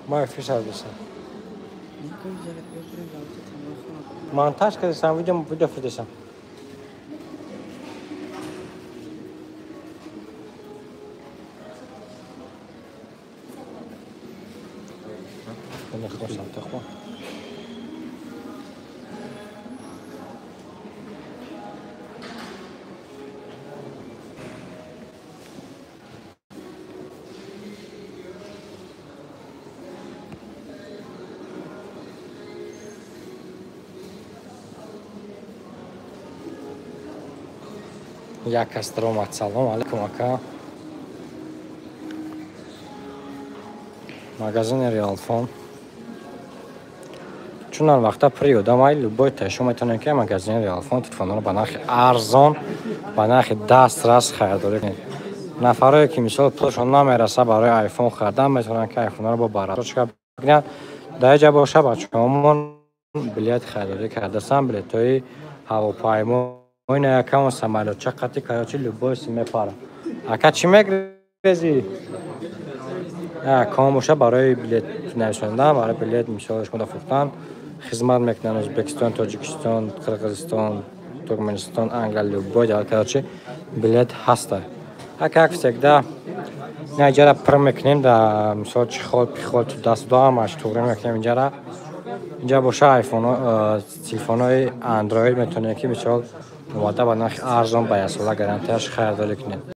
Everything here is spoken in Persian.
ما فیش هستم. مانتاژ کردم ویدیو فرستم. من خوشم تخم. یک استرامت سلام علیکم اکا. مغازه ریال فون. چون آن وقتا پریود اما لبای تشو میتونن که مغازه ریال فون تلفن رو به نرخ ارزان به نرخ دسترس خریداری کنید. نفرایی که مثلا پولشون نمیرسه برای آیفون خریدن میتونن که آیفون رو با باراتش بگیرن. در اینجا باشه بچه‌مون بلیط خریداری کرده سم بلیط‌های هواپیما اینا یکم سمالو چقدر کاراچی لباس میپاره. اکا چی میگریزی؟ کاموشه برای بلیط نوشتن برای بلیط مثالش کنده فروختن خدمت میکنن ازبکستان، تاجیکستان، قرقیزستان، ترکمنستان، انگلیس لبای در کاراچی بلیط هسته. اکا اکسیده اینجا پر میکنیم در مثال چی خود پیخود تو دست دو همش توره میکنیم اینجا باشه آیفون تلفن های اندروید میتونه که مثال اومده با نرخ ارزان به یه ساله گارانتیش خریداری کنید.